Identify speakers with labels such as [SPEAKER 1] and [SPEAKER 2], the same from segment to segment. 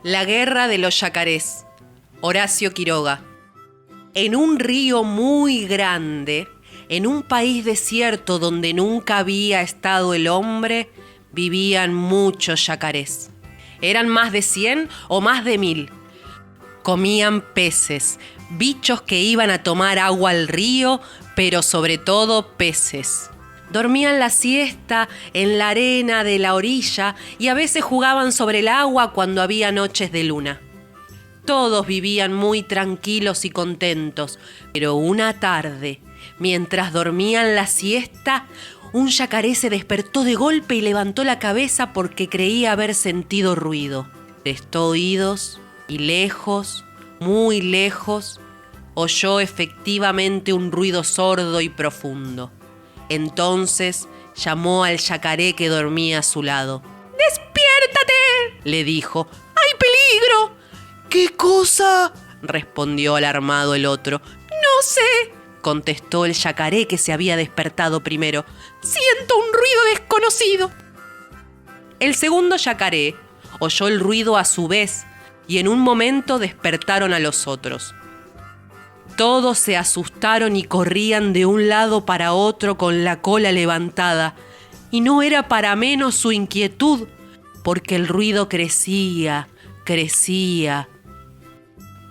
[SPEAKER 1] La guerra de los yacarés. Horacio Quiroga. En un río muy grande, en un país desierto donde nunca había estado el hombre, vivían muchos yacarés. Eran más de 100 o más de 1000. Comían peces, bichos que iban a tomar agua al río, pero sobre todo peces. Dormían la siesta en la arena de la orilla y a veces jugaban sobre el agua cuando había noches de luna. Todos vivían muy tranquilos y contentos, pero una tarde, mientras dormían la siesta, un yacaré se despertó de golpe y levantó la cabeza porque creía haber sentido ruido. Prestó oídos y lejos, muy lejos, oyó efectivamente un ruido sordo y profundo. Entonces llamó al yacaré que dormía a su lado. «¡Despiértate!», le dijo. «¡Hay peligro!». «¿Qué cosa?», respondió alarmado el otro. «No sé», contestó el yacaré que se había despertado primero. «Siento un ruido desconocido». El segundo yacaré oyó el ruido a su vez y en un momento despertaron a los otros. Todos se asustaron y corrían de un lado para otro con la cola levantada, y no era para menos su inquietud, porque el ruido crecía.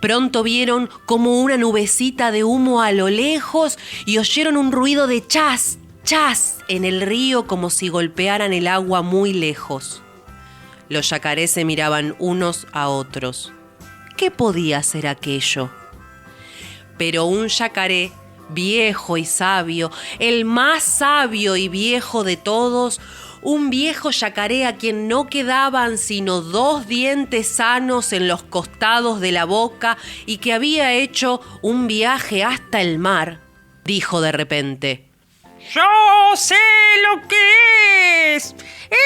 [SPEAKER 1] Pronto vieron como una nubecita de humo a lo lejos y oyeron un ruido de chas, chas en el río como si golpearan el agua muy lejos. Los yacarés se miraban unos a otros. ¿Qué podía ser aquello? Pero un yacaré, viejo y sabio, el más sabio y viejo de todos, un viejo yacaré a quien no quedaban sino 2 dientes sanos en los costados de la boca y que había hecho un viaje hasta el mar, dijo de repente:
[SPEAKER 2] «Yo sé lo que es.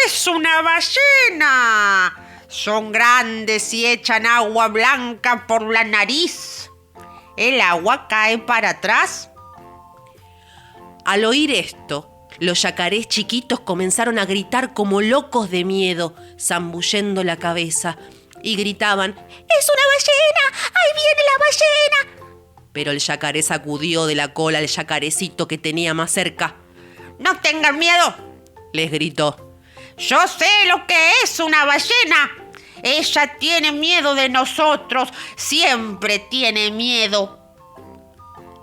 [SPEAKER 2] Es una ballena. Son grandes y echan agua blanca por la nariz. El agua cae para atrás».
[SPEAKER 1] Al oír esto, los yacarés chiquitos comenzaron a gritar como locos de miedo, zambullendo la cabeza, y gritaban: «¡Es una ballena! ¡Ahí viene la ballena!». Pero el yacaré sacudió de la cola al yacarecito que tenía más cerca.
[SPEAKER 2] «No tengan miedo»,
[SPEAKER 1] les gritó.
[SPEAKER 2] «Yo sé lo que es una ballena. Ella tiene miedo de nosotros, siempre tiene miedo».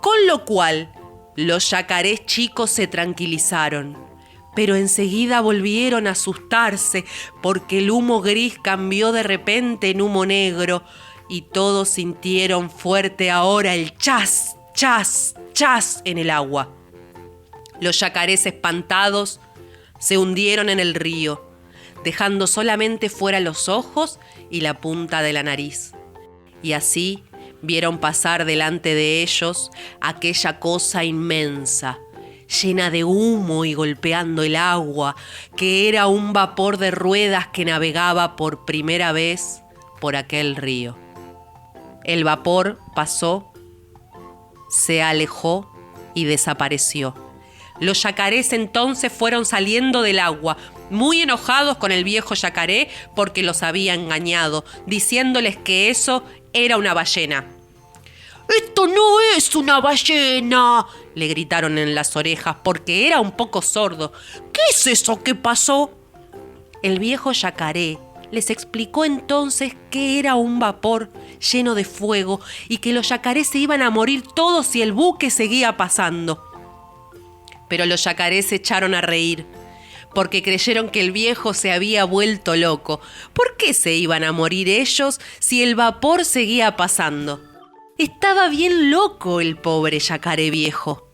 [SPEAKER 1] Con lo cual, los yacarés chicos se tranquilizaron, pero enseguida volvieron a asustarse porque el humo gris cambió de repente en humo negro y todos sintieron fuerte ahora el chas, chas, chas en el agua. Los yacarés espantados se hundieron en el río, dejando solamente fuera los ojos y la punta de la nariz. Y así vieron pasar delante de ellos aquella cosa inmensa, llena de humo y golpeando el agua, que era un vapor de ruedas que navegaba por primera vez por aquel río. El vapor pasó, se alejó y desapareció. Los yacarés entonces fueron saliendo del agua, muy enojados con el viejo yacaré porque los había engañado, diciéndoles que eso era una ballena. «¡Esto no es una ballena!», le gritaron en las orejas porque era un poco sordo. «¿Qué es eso que pasó?». El viejo yacaré les explicó entonces que era un vapor lleno de fuego y que los yacarés se iban a morir todos si el buque seguía pasando. Pero los yacarés se echaron a reír, porque creyeron que el viejo se había vuelto loco. ¿Por qué se iban a morir ellos si el vapor seguía pasando? Estaba bien loco el pobre yacaré viejo.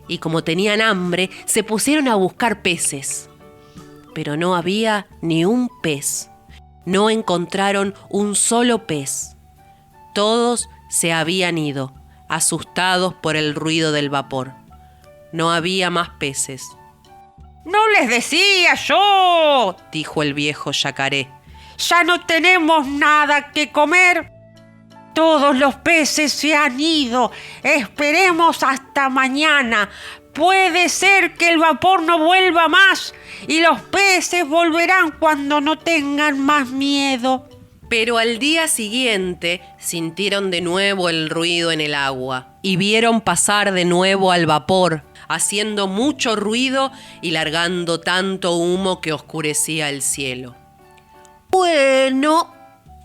[SPEAKER 1] Y como tenían hambre, se pusieron a buscar peces. Pero no había ni un pez. No encontraron un solo pez. Todos se habían ido, asustados por el ruido del vapor. No había más peces.
[SPEAKER 2] «No les decía yo»,
[SPEAKER 1] dijo el viejo yacaré.
[SPEAKER 2] «Ya no tenemos nada que comer. Todos los peces se han ido. Esperemos hasta mañana. Puede ser que el vapor no vuelva más y los peces volverán cuando no tengan más miedo».
[SPEAKER 1] Pero al día siguiente sintieron de nuevo el ruido en el agua y vieron pasar de nuevo al vapor, haciendo mucho ruido y largando tanto humo que oscurecía el cielo.
[SPEAKER 3] Bueno,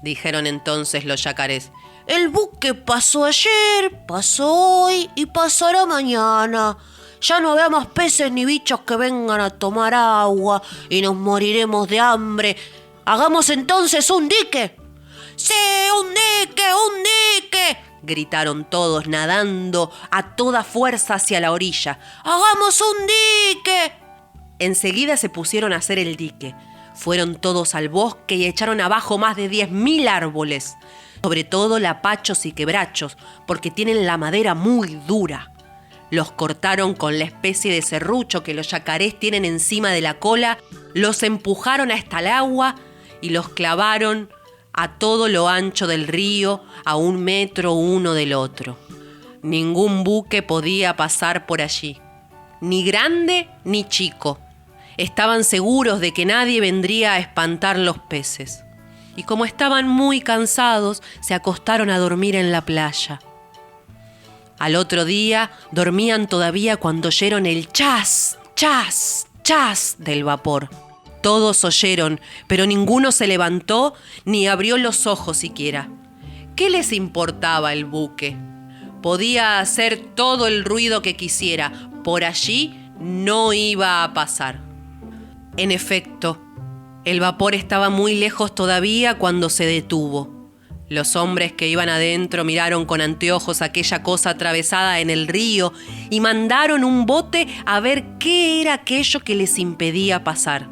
[SPEAKER 1] Dijeron entonces los yacarés.
[SPEAKER 3] el buque pasó ayer, pasó hoy y pasará mañana. Ya no habrá más peces ni bichos que vengan a tomar agua y nos moriremos de hambre. Hagamos entonces un dique. ¡Sí, un dique, un dique!,
[SPEAKER 1] Gritaron todos nadando a toda fuerza hacia la orilla.
[SPEAKER 3] ¡Hagamos un dique!
[SPEAKER 1] Enseguida se pusieron a hacer el dique. Fueron todos al bosque y echaron abajo más de 10.000 árboles, sobre todo lapachos y quebrachos, porque tienen la madera muy dura. Los cortaron con la especie de serrucho que los yacarés tienen encima de la cola, los empujaron hasta el agua y los clavaron a todo lo ancho del río, a 1 metro uno del otro. Ningún buque podía pasar por allí, ni grande ni chico. Estaban seguros de que nadie vendría a espantar los peces. Y como estaban muy cansados, se acostaron a dormir en la playa. Al otro día dormían todavía cuando oyeron el chas, chas, chas del vapor. Todos oyeron, pero ninguno se levantó ni abrió los ojos siquiera. ¿Qué les importaba el buque? Podía hacer todo el ruido que quisiera. Por allí no iba a pasar. En efecto, el vapor estaba muy lejos todavía cuando se detuvo. Los hombres que iban adentro miraron con anteojos aquella cosa atravesada en el río y mandaron un bote a ver qué era aquello que les impedía pasar.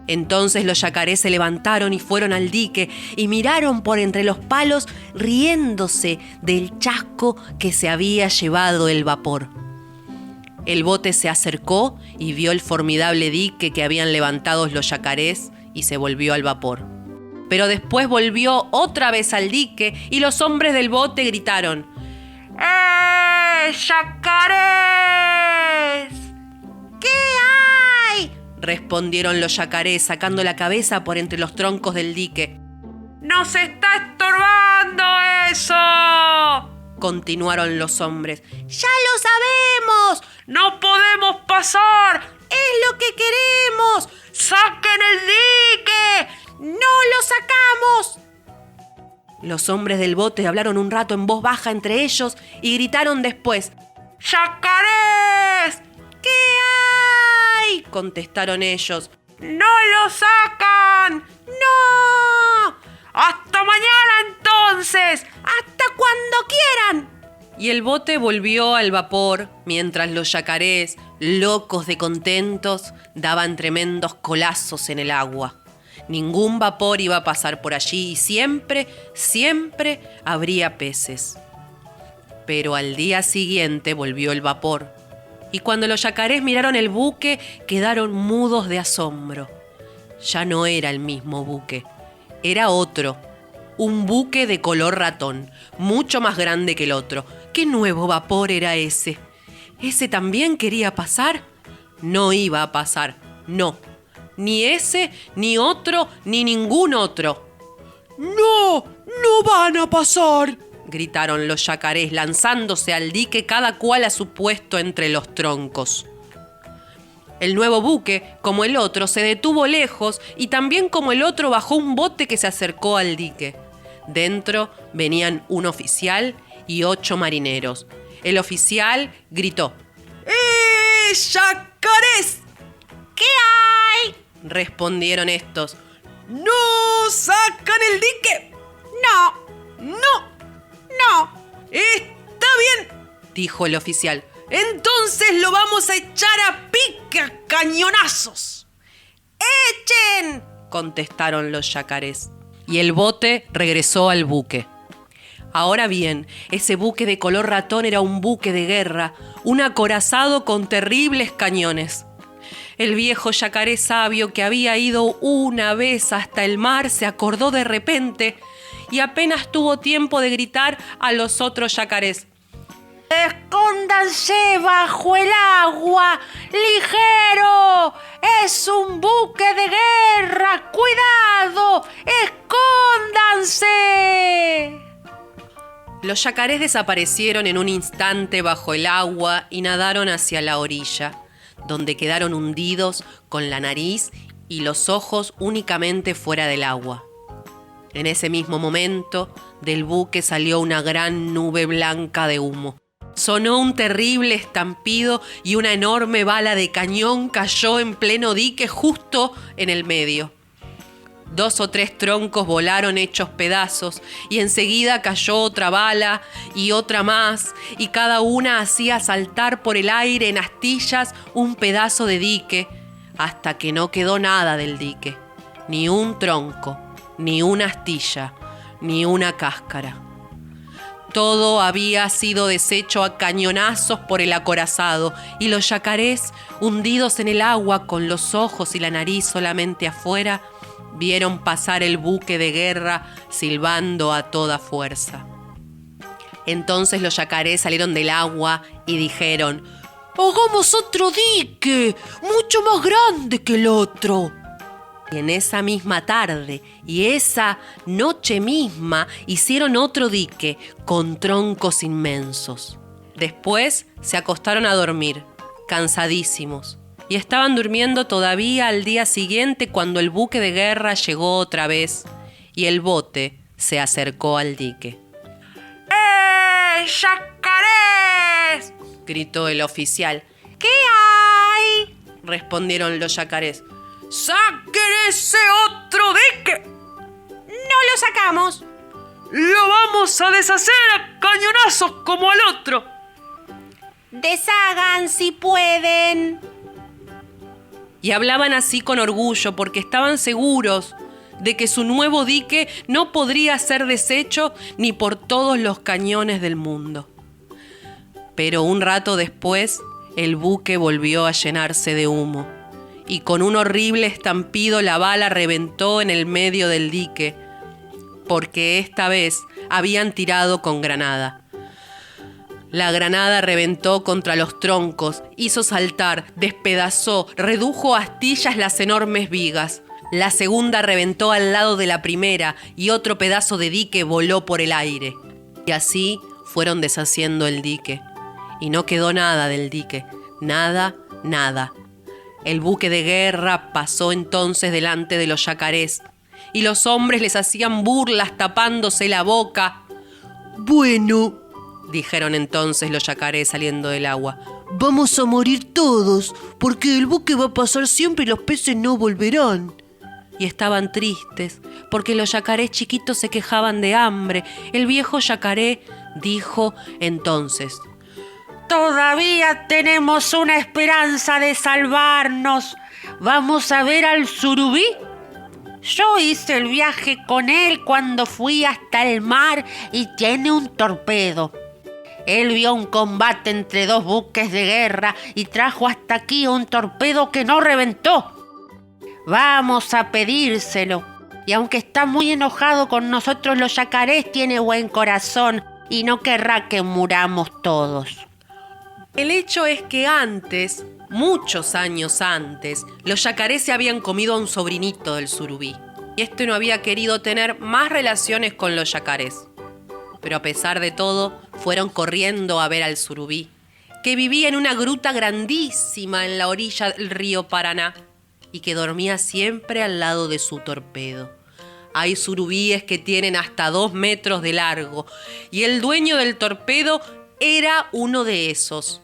[SPEAKER 1] Entonces los yacarés se levantaron y fueron al dique y miraron por entre los palos riéndose del chasco que se había llevado el vapor. El bote se acercó y vio el formidable dique que habían levantado los yacarés y se volvió al vapor. Pero después volvió otra vez al dique y los hombres del bote gritaron:
[SPEAKER 2] ¡Yacarés!
[SPEAKER 3] ¿Qué hay?
[SPEAKER 1] Respondieron los yacarés sacando la cabeza por entre los troncos del dique.
[SPEAKER 2] ¡Nos está estorbando eso!
[SPEAKER 1] Continuaron los hombres.
[SPEAKER 3] ¡Ya lo sabemos!
[SPEAKER 2] ¡No podemos pasar!
[SPEAKER 3] ¡Es lo que queremos!
[SPEAKER 2] ¡Saquen el dique!
[SPEAKER 3] ¡No lo sacamos!
[SPEAKER 1] Los hombres del bote hablaron un rato en voz baja entre ellos y gritaron después:
[SPEAKER 2] ¡Yacarés!
[SPEAKER 3] ¿Qué hay?
[SPEAKER 1] Contestaron ellos.
[SPEAKER 2] ¡No lo sacan!
[SPEAKER 3] ¡No!
[SPEAKER 2] ¡Hasta mañana entonces!
[SPEAKER 3] ¡Hasta cuando quieran!
[SPEAKER 1] Y el bote volvió al vapor mientras los yacarés, locos de contentos, daban tremendos colazos en el agua. Ningún vapor iba a pasar por allí y siempre, siempre habría peces. Pero al día siguiente volvió el vapor. Y cuando los yacarés miraron el buque, quedaron mudos de asombro. Ya no era el mismo buque, era otro. Un buque de color ratón, mucho más grande que el otro. ¿Qué nuevo vapor era ese? ¿Ese también quería pasar? No iba a pasar, no. Ni ese, ni otro, ni ningún otro.
[SPEAKER 3] ¡No! ¡No van a pasar!
[SPEAKER 1] Gritaron los yacarés lanzándose al dique cada cual a su puesto entre los troncos. El nuevo buque, como el otro, se detuvo lejos y también como el otro bajó un bote que se acercó al dique. Dentro venían un oficial y 8 marineros. El oficial gritó:
[SPEAKER 3] yacarés! ¿Qué hay?
[SPEAKER 1] Respondieron estos.
[SPEAKER 3] ¡No sacan el dique! ¡No! ¡Está bien!,
[SPEAKER 1] dijo el oficial.
[SPEAKER 3] Entonces lo vamos a echar a pique a cañonazos. ¡Echen!,
[SPEAKER 1] contestaron los yacarés. Y el bote regresó al buque. Ahora bien, ese buque de color ratón era un buque de guerra, un acorazado con terribles cañones. El viejo yacaré sabio, que había ido una vez hasta el mar, se acordó de repente y apenas tuvo tiempo de gritar a los otros yacarés:
[SPEAKER 3] ¡Escóndanse bajo el agua! ¡Ligero! ¡Es un buque de guerra! ¡Cuidado! ¡Escóndanse!
[SPEAKER 1] Los yacarés desaparecieron en un instante bajo el agua y nadaron hacia la orilla, donde quedaron hundidos con la nariz y los ojos únicamente fuera del agua. En ese mismo momento, del buque salió una gran nube blanca de humo. Sonó un terrible estampido y una enorme bala de cañón cayó en pleno dique justo en el medio. 2 o 3 troncos volaron hechos pedazos y enseguida cayó otra bala y otra más, y cada una hacía saltar por el aire en astillas un pedazo de dique, hasta que no quedó nada del dique, ni un tronco, ni una astilla, ni una cáscara. Todo había sido deshecho a cañonazos por el acorazado, y los yacarés, hundidos en el agua con los ojos y la nariz solamente afuera, vieron pasar el buque de guerra silbando a toda fuerza. Entonces los yacarés salieron del agua y dijeron:
[SPEAKER 3] ¡hagamos otro dique, mucho más grande que el otro!
[SPEAKER 1] Y en esa misma tarde y esa noche misma hicieron otro dique con troncos inmensos. Después se acostaron a dormir, cansadísimos, y estaban durmiendo todavía al día siguiente cuando el buque de guerra llegó otra vez y el bote se acercó al dique.
[SPEAKER 2] ¡Eh, yacarés!,
[SPEAKER 1] gritó el oficial.
[SPEAKER 2] ¿Qué hay?,
[SPEAKER 1] respondieron los yacarés.
[SPEAKER 2] ¡saquen ese otro dique! No lo sacamos.
[SPEAKER 4] ¡Lo vamos a deshacer a cañonazos como al otro!
[SPEAKER 2] Deshagan si pueden.
[SPEAKER 1] Y hablaban así con orgullo porque estaban seguros de que su nuevo dique no podría ser deshecho ni por todos los cañones del mundo. Pero un rato después, el buque volvió a llenarse de humo, y con un horrible estampido la bala reventó en el medio del dique, porque esta vez habían tirado con granada. La granada reventó contra los troncos, hizo saltar, despedazó, redujo a astillas las enormes vigas. La segunda reventó al lado de la primera y otro pedazo de dique voló por el aire. Y así fueron deshaciendo el dique. Y no quedó nada del dique, nada, nada. El buque de guerra pasó entonces delante de los yacarés, y los hombres les hacían burlas tapándose la boca.
[SPEAKER 3] Bueno,
[SPEAKER 1] dijeron entonces los yacarés saliendo del agua,
[SPEAKER 3] vamos a morir todos, porque el buque va a pasar siempre y los peces no volverán.
[SPEAKER 1] Y estaban tristes, porque los yacarés chiquitos se quejaban de hambre. El viejo yacaré dijo entonces:
[SPEAKER 2] Todavía tenemos una esperanza de salvarnos. ¿Vamos a ver al surubí? Yo hice el viaje con él cuando fui hasta el mar y tiene un torpedo. Él vio un combate entre 2 buques de guerra y trajo hasta aquí un torpedo que no reventó. Vamos a pedírselo. Y aunque está muy enojado con nosotros los yacarés, tiene buen corazón y no querrá que muramos todos.
[SPEAKER 1] El hecho es que antes, muchos años antes, los yacarés se habían comido a un sobrinito del surubí. Y este no había querido tener más relaciones con los yacarés. Pero a pesar de todo, fueron corriendo a ver al surubí, que vivía en una gruta grandísima en la orilla del río Paraná y que dormía siempre al lado de su torpedo. Hay surubíes que tienen hasta 2 metros de largo y el dueño del torpedo era uno de esos.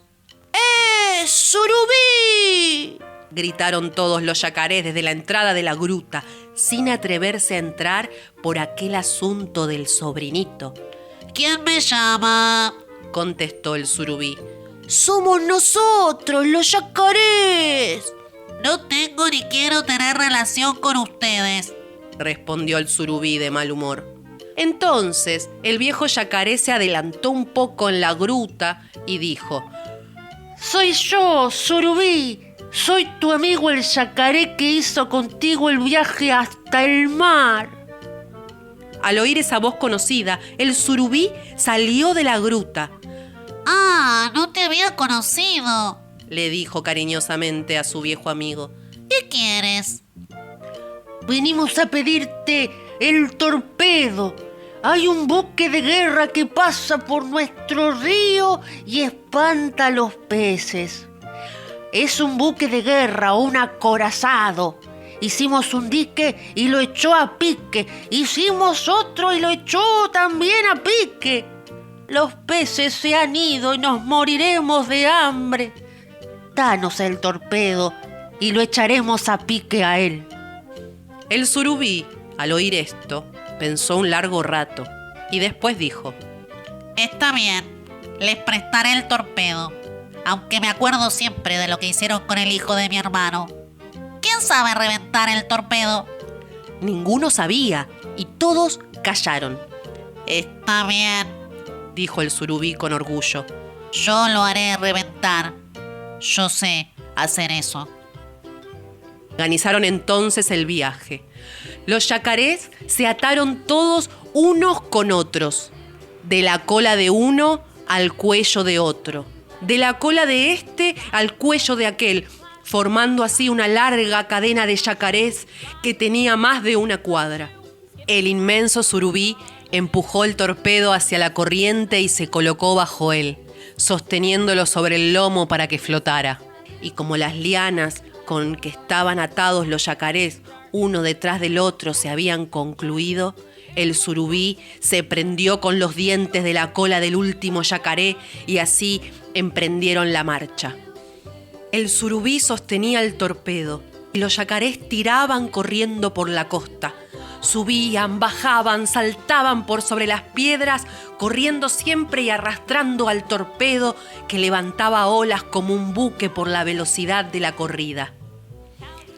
[SPEAKER 3] ¡Eh, surubí!,
[SPEAKER 1] gritaron todos los yacarés desde la entrada de la gruta, sin atreverse a entrar por aquel asunto del sobrinito.
[SPEAKER 3] ¿Quién me llama?,
[SPEAKER 1] contestó el surubí.
[SPEAKER 3] Somos nosotros, los yacarés.
[SPEAKER 5] No tengo ni quiero tener relación con ustedes,
[SPEAKER 1] respondió el surubí de mal humor. Entonces el viejo yacaré se adelantó un poco en la gruta y dijo:
[SPEAKER 2] Soy yo, surubí. Soy tu amigo el yacaré que hizo contigo el viaje hasta el mar.
[SPEAKER 1] Al oír esa voz conocida, el surubí salió de la gruta.
[SPEAKER 5] Ah, no te había conocido,
[SPEAKER 1] le dijo cariñosamente a su viejo amigo.
[SPEAKER 5] ¿Qué quieres?
[SPEAKER 2] Venimos a pedirte el torpedo.
[SPEAKER 3] Hay un buque de guerra que pasa por nuestro río y espanta a los peces. Es un buque de guerra, un acorazado. Hicimos un dique y lo echó a pique. Hicimos otro y lo echó también a pique. Los peces se han ido y nos moriremos de hambre. Danos el torpedo y lo echaremos a pique a él.
[SPEAKER 1] El surubí, al oír esto, pensó un largo rato y después dijo:
[SPEAKER 5] Está bien, les prestaré el torpedo, aunque me acuerdo siempre de lo que hicieron con el hijo de mi hermano. ¿Quién sabe reventar el torpedo?
[SPEAKER 1] Ninguno sabía y todos callaron.
[SPEAKER 5] Está bien,
[SPEAKER 1] Dijo el surubí con orgullo.
[SPEAKER 5] yo lo haré reventar. Yo sé hacer eso.
[SPEAKER 1] Organizaron entonces el viaje. Los yacarés se ataron todos unos con otros, de la cola de uno al cuello de otro, de la cola de este al cuello de aquel, formando así una larga cadena de yacarés que tenía más de una cuadra. El inmenso surubí empujó el torpedo hacia la corriente y se colocó bajo él, sosteniéndolo sobre el lomo para que flotara. Y como las lianas con que estaban atados los yacarés uno detrás del otro se habían concluido, el surubí se prendió con los dientes de la cola del último yacaré y así emprendieron la marcha. El surubí sostenía el torpedo y los yacarés tiraban corriendo por la costa. Subían, bajaban, saltaban por sobre las piedras, corriendo siempre y arrastrando al torpedo que levantaba olas como un buque por la velocidad de la corrida.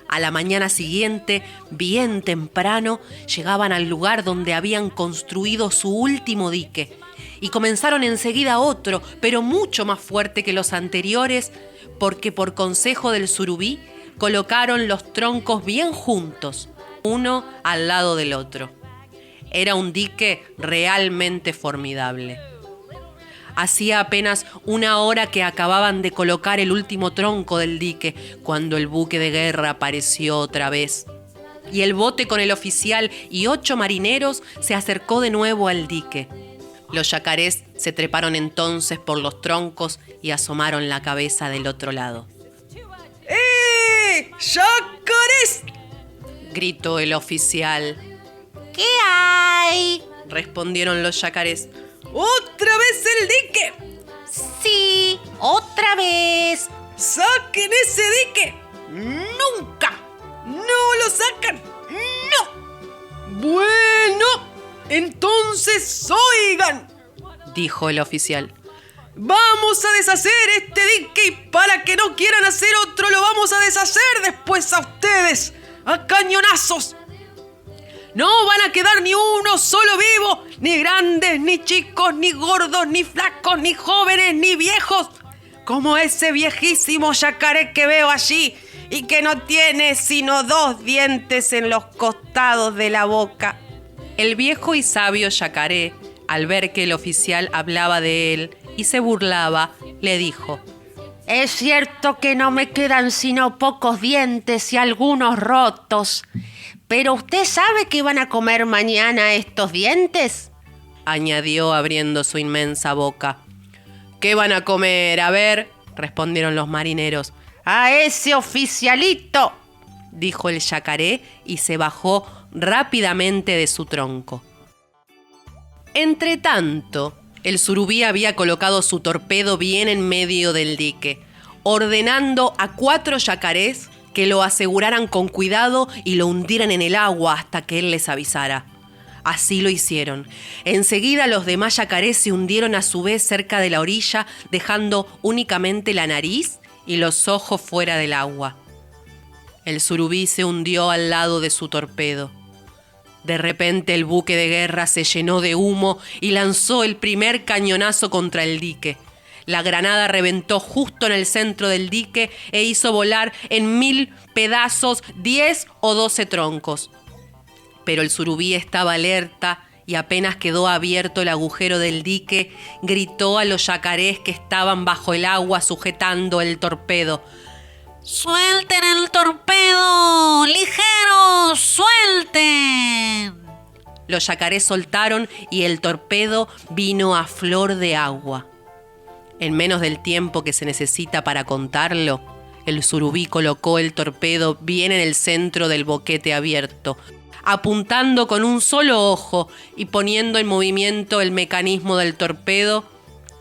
[SPEAKER 1] A la mañana siguiente, bien temprano, llegaban al lugar donde habían construido su último dique y comenzaron enseguida otro, pero mucho más fuerte que los anteriores, porque por consejo del surubí colocaron los troncos bien juntos, uno al lado del otro. Era un dique realmente formidable. Hacía apenas una hora que acababan de colocar el último tronco del dique cuando el buque de guerra apareció otra vez. Y el bote con el oficial y 8 marineros se acercó de nuevo al dique. Los yacarés se treparon entonces por los troncos y asomaron la cabeza del otro lado.
[SPEAKER 4] ¡Yacarés!
[SPEAKER 1] Gritó el oficial.
[SPEAKER 3] ¿Qué hay?
[SPEAKER 1] Respondieron los yacarés.
[SPEAKER 4] ¡Otra vez el dique!
[SPEAKER 3] Sí, otra vez.
[SPEAKER 4] ¡Saquen ese dique! ¡Nunca! ¡No lo sacan! ¡No! Bueno, entonces oigan,
[SPEAKER 1] Dijo el oficial.
[SPEAKER 4] vamos a deshacer este dique y para que no quieran hacer otro lo vamos a deshacer después a ustedes, a cañonazos. No van a quedar ni uno solo vivo, ni grandes, ni chicos, ni gordos, ni flacos, ni jóvenes, ni viejos, como ese viejísimo yacaré que veo allí y que no tiene sino 2 dientes en los costados de la boca.
[SPEAKER 1] El viejo y sabio yacaré, al ver que el oficial hablaba de él y se burlaba, le dijo:
[SPEAKER 3] Es cierto que no me quedan sino pocos dientes y algunos rotos. ¿Pero usted sabe qué van a comer mañana estos dientes?
[SPEAKER 1] añadió abriendo su inmensa boca. ¿Qué van a comer? A ver, respondieron los marineros.
[SPEAKER 3] ¡A ese oficialito!
[SPEAKER 1] Dijo el yacaré y se bajó rápidamente de su tronco. Entretanto, el surubí había colocado su torpedo bien en medio del dique, ordenando a 4 yacarés que lo aseguraran con cuidado y lo hundieran en el agua hasta que él les avisara. Así lo hicieron. Enseguida los demás yacarés se hundieron a su vez cerca de la orilla, dejando únicamente la nariz y los ojos fuera del agua. El surubí se hundió al lado de su torpedo. De repente el buque de guerra se llenó de humo y lanzó el primer cañonazo contra el dique. La granada reventó justo en el centro del dique e hizo volar en 1000 pedazos 10 o 12 troncos. Pero el surubí estaba alerta y apenas quedó abierto el agujero del dique, gritó a los yacarés que estaban bajo el agua sujetando el torpedo:
[SPEAKER 5] ¡Suelten el torpedo! ¡Ligeros! ¡Suelten!
[SPEAKER 1] Los yacarés soltaron y el torpedo vino a flor de agua. En menos del tiempo que se necesita para contarlo, el surubí colocó el torpedo bien en el centro del boquete abierto, apuntando con un solo ojo y poniendo en movimiento el mecanismo del torpedo,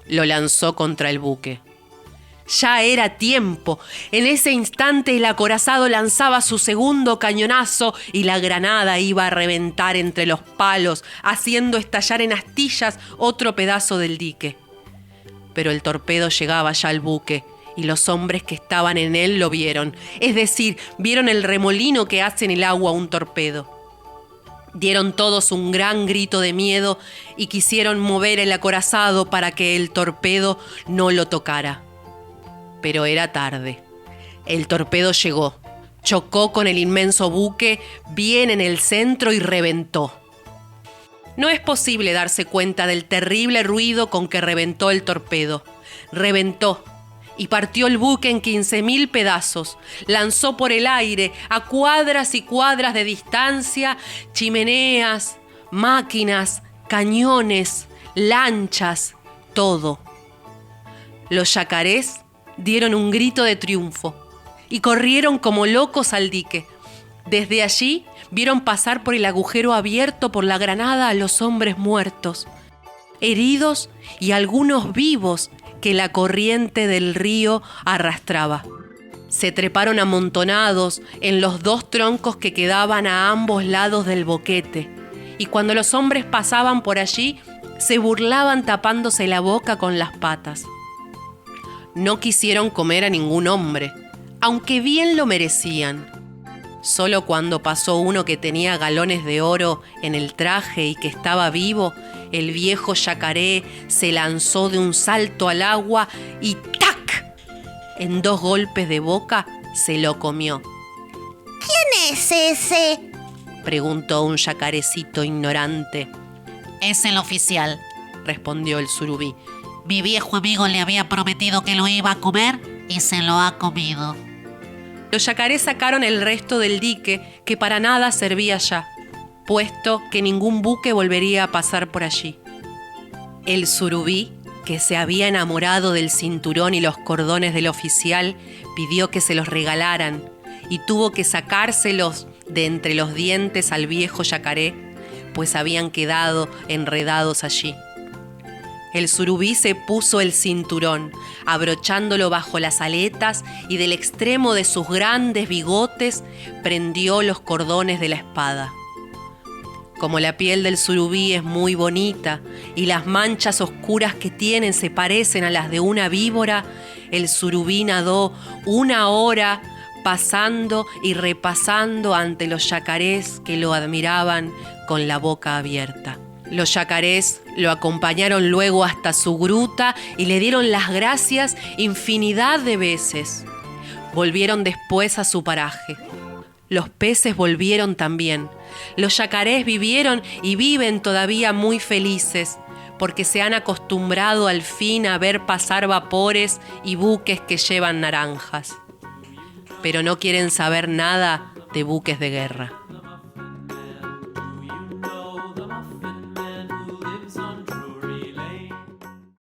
[SPEAKER 1] lo lanzó contra el buque. Ya era tiempo. En ese instante el acorazado lanzaba su segundo cañonazo y la granada iba a reventar entre los palos, haciendo estallar en astillas otro pedazo del dique. Pero el torpedo llegaba ya al buque y los hombres que estaban en él lo vieron. Es decir, vieron el remolino que hace en el agua un torpedo. Dieron todos un gran grito de miedo y quisieron mover el acorazado para que el torpedo no lo tocara. Pero era tarde. El torpedo llegó, chocó con el inmenso buque bien en el centro y reventó. No es posible darse cuenta del terrible ruido con que reventó el torpedo. Reventó y partió el buque en 15.000 pedazos. Lanzó por el aire, a cuadras y cuadras de distancia, chimeneas, máquinas, cañones, lanchas, todo. Los yacarés dieron un grito de triunfo y corrieron como locos al dique. Desde allí vieron pasar por el agujero abierto por la granada a los hombres muertos, heridos y algunos vivos que la corriente del río arrastraba. Se treparon amontonados en los 2 troncos que quedaban a ambos lados del boquete, y cuando los hombres pasaban por allí, se burlaban tapándose la boca con las patas. No quisieron comer a ningún hombre, aunque bien lo merecían. Solo cuando pasó uno que tenía galones de oro en el traje y que estaba vivo, el viejo yacaré se lanzó de un salto al agua y ¡tac! En 2 golpes de boca se lo comió.
[SPEAKER 3] ¿Quién es ese?
[SPEAKER 1] Preguntó un yacarecito ignorante.
[SPEAKER 5] Es el oficial,
[SPEAKER 1] Respondió el surubí.
[SPEAKER 5] mi viejo amigo le había prometido que lo iba a comer y se lo ha comido.
[SPEAKER 1] Los yacarés sacaron el resto del dique, que para nada servía ya, puesto que ningún buque volvería a pasar por allí. El surubí, que se había enamorado del cinturón y los cordones del oficial, pidió que se los regalaran y tuvo que sacárselos de entre los dientes al viejo yacaré, pues habían quedado enredados allí. El surubí se puso el cinturón, abrochándolo bajo las aletas, y del extremo de sus grandes bigotes prendió los cordones de la espada. Como la piel del surubí es muy bonita y las manchas oscuras que tienen se parecen a las de una víbora, el surubí nadó 1 hora pasando y repasando ante los yacarés que lo admiraban con la boca abierta. Los yacarés lo acompañaron luego hasta su gruta y le dieron las gracias infinidad de veces. Volvieron después a su paraje. Los peces volvieron también. Los yacarés vivieron y viven todavía muy felices, porque se han acostumbrado al fin a ver pasar vapores y buques que llevan naranjas. Pero no quieren saber nada de buques de guerra.